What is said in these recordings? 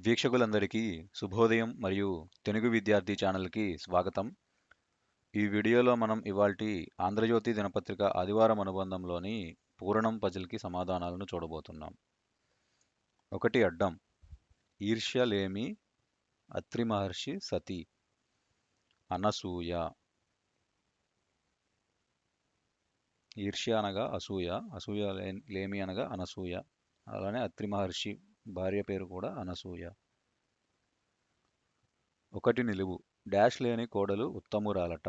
వీక్షకులందరికీ శుభోదయం మరియు తెలుగు విద్యార్థి ఛానల్కి స్వాగతం. ఈ వీడియోలో మనం ఇవాల్టి ఆంధ్రజ్యోతి దినపత్రిక ఆదివారం అనుబంధంలోని పూరణం పజిల్కి సమాధానాలను చూడబోతున్నాం. ఒకటి అడ్డం. ఈర్ష్య లేమి అత్రి మహర్షి సతి. అనసూయ. ఈర్ష్య అనగా అసూయ, అసూయ లేమి అనగా అనసూయ. అలానే అత్రి మహర్షి భార్య పేరు కూడా అనసూయ. ఒకటి నిలువు. డాష్ లేని కోడలు ఉత్తమురాలట.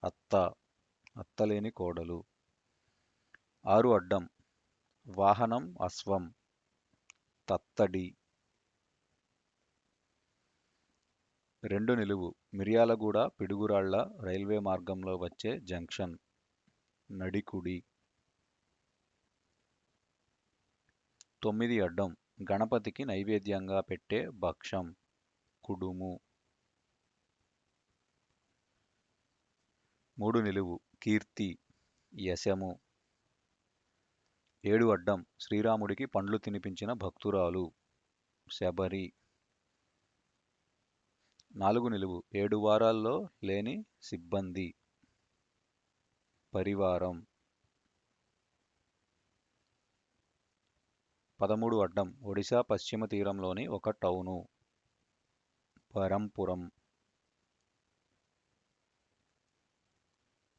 అత్త. అత్తలేని కోడలు. 6 అడ్డం. వాహనం అశ్వం. తత్తడి. 2 నిలువు. మిర్యాలగూడ పిడుగురాళ్ల రైల్వే మార్గంలో వచ్చే జంక్షన్. నడికుడి. 9 అడ్డం. గణపతికి నైవేద్యంగా పెట్టే భక్షం. కుడుము. 3 నిలువు. కీర్తి. యశము. 7 అడ్డం. శ్రీరాముడికి పండ్లు తినిపించిన భక్తురాలు. శబరి. 4 నిలువు. 7 వారాల్లో లేని సిబ్బంది. పరివారం. 13 అడ్డం. ఒడిశా పశ్చిమ తీరంలోని ఒక టౌను. పరంపురం.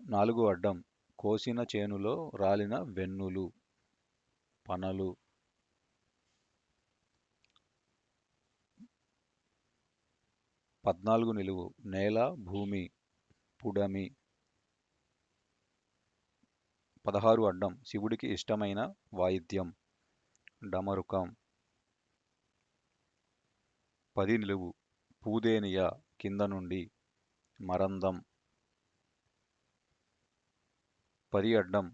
4 అడ్డం. కోసిన చేనులో రాలిన వెన్నులు. పనలు. 14 నిలువు. నేల భూమి. పుడమి. 16 అడ్డం. శివుడికి ఇష్టమైన వాయిద్యం. డమరుకం. 10 నిలువు. పూదేనియ కింద నుండి. మరందం. 10 అడ్డం.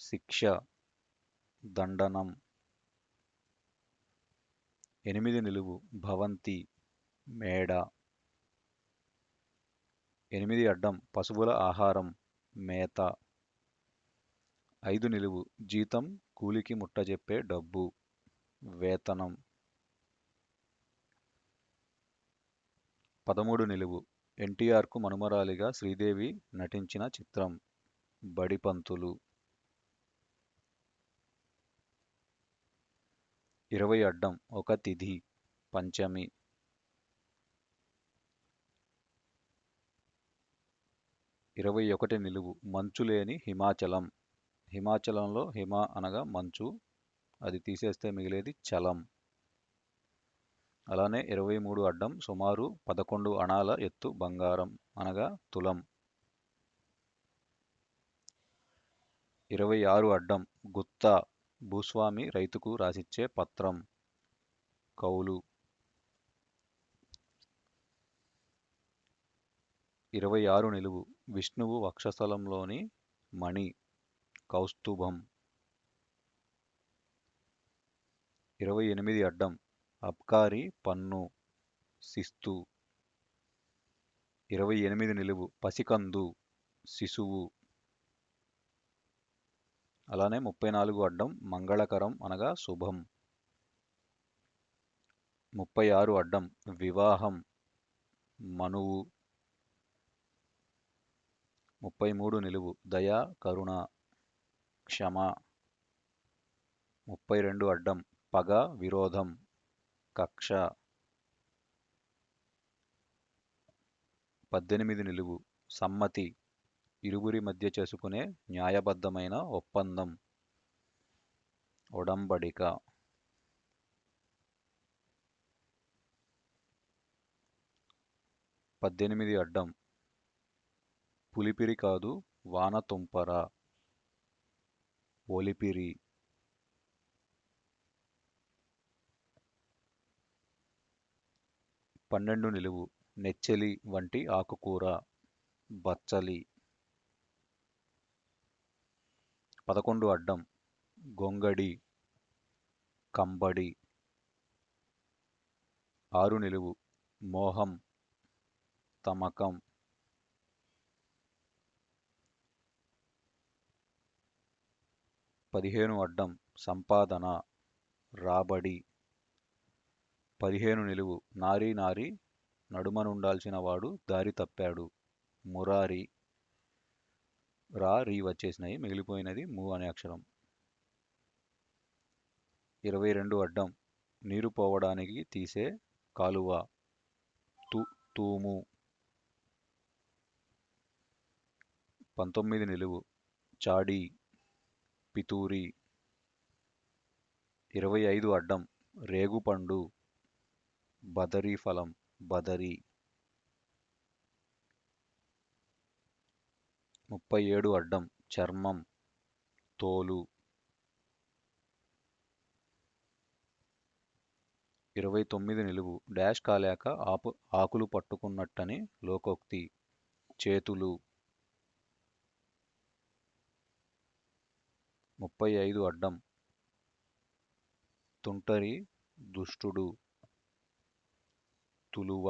శిక్ష. దండనం. 8 నిలువు. భవంతి. మేడ. 8 అడ్డం. పశువుల ఆహారం. మేత. 5 నిలువు. జీతం కూలికి ముట్టజెప్పే డబ్బు. వేతనం. 13 నిలువు. ఎన్టీఆర్కు మనుమరాలిగా శ్రీదేవి నటించిన చిత్రం. బడిపంతులు. 20 అడ్డం. ఒక తిథి. పంచమి. 21 నిలువు. మంచులేని హిమాచలం. హిమాచలంలో హిమ అనగా మంచు, అది తీసేస్తే మిగిలేది చలం. అలానే 23 అడ్డం. సుమారు 11 అణాల ఎత్తు బంగారం అనగా తులం. 26 అడ్డం. గుత్తా. భూస్వామి రైతుకు రాసిచ్చే పత్రం. కౌలు. 26 నిలువు. విష్ణువు వక్షస్థలంలోని మణి. కౌస్తుభం. 28 అడ్డం. అబ్కారీ పన్ను. శిస్తు. 28 నిలువు. పసికందు. శిశువు. అలానే 34 అడ్డం. మంగళకరం అనగా శుభం. 36 అడ్డం. వివాహం. మనువు. 33 నిలువు. దయ కరుణ. క్షమ. 32 అడ్డం. పగ విరోధం. కక్ష. 18 నిలువు. సమ్మతి. ఇరువురి మధ్య చేసుకునే న్యాయబద్ధమైన ఒప్పందం. ఒడంబడిక. 18 అడ్డం. పులిపిరి కాదు వానతుంపర. ఒలిపిరి. 12 నిలువు. నెచ్చెలి వంటి ఆకుకూర. బచ్చలి. 11 అడ్డం. గొంగడి. కంబడి. 6 నిలువు. మోహం. తమకం. 15 అడ్డం. సంపాదన. రాబడి. 15 నిలువు. నారీ నారీ నడుమనుండాల్సిన వాడు దారి తప్పాడు. మురారి రా రీ వచ్చేసినాయి, మిగిలిపోయినది ము అనే అక్షరం. 22 అడ్డం. నీరు పోవడానికి తీసే కాలువ. తూము. 19 నిలువు. చాడి పితూరి. 25 అడ్డం. రేగుపండు. బదరీ ఫలం బదరి. 37 అడ్డం. చర్మం తోలు. 29 నిలువు. డాష్ కాలాక ఆకులు పట్టుకున్నట్టని లోకోక్తి. చేతులు. 35 అడ్డం. తుంటరి దుష్టుడు. తులువ.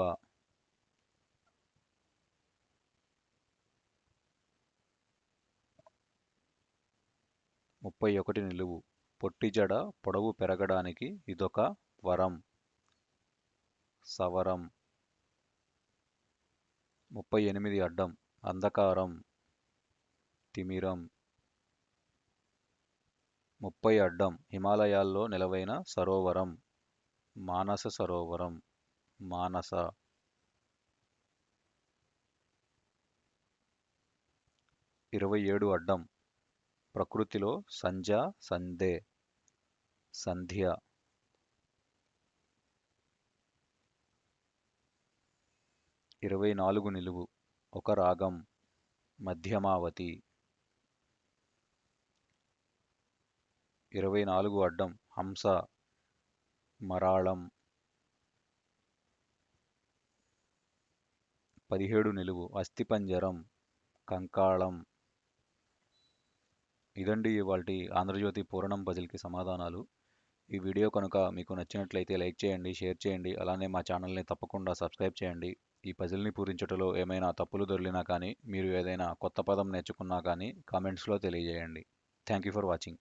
31 నిలువు. పొట్టి జడ పొడవు పెరగడానికి ఇదొక వరం. సవరం. 38 అడ్డం. అంధకారం తిమిరం. 30 అడ్డం. హిమాలయాల్లో నెలవైన సరోవరం. మానస సరోవరం మానస. 27 అడ్డం. ప్రకృతిలో సంధ్య సంధ్యే సంధ్య. 24 నిలువు. ఒక రాగం. మధ్యమావతి. 24 అడ్డం. హంస మరాళం. 17 నిలువు. అస్థిపంజరం కంకాళం. ఇదండి ఇవాల్టి ఆంధ్రజ్యోతి పూరణం పజిల్కి సమాధానాలు. ఈ వీడియో కనుక మీకు నచ్చినట్లయితే లైక్ చేయండి, షేర్ చేయండి. అలానే మా ఛానల్ని తప్పకుండా సబ్స్క్రైబ్ చేయండి. ఈ పజిల్ని పూరించటంలో ఏమైనా తప్పులు దొర్లినా కానీ, మీరు ఏదైనా కొత్త పదం నేర్చుకున్నా కానీ కామెంట్స్లో తెలియజేయండి. Thank you for watching.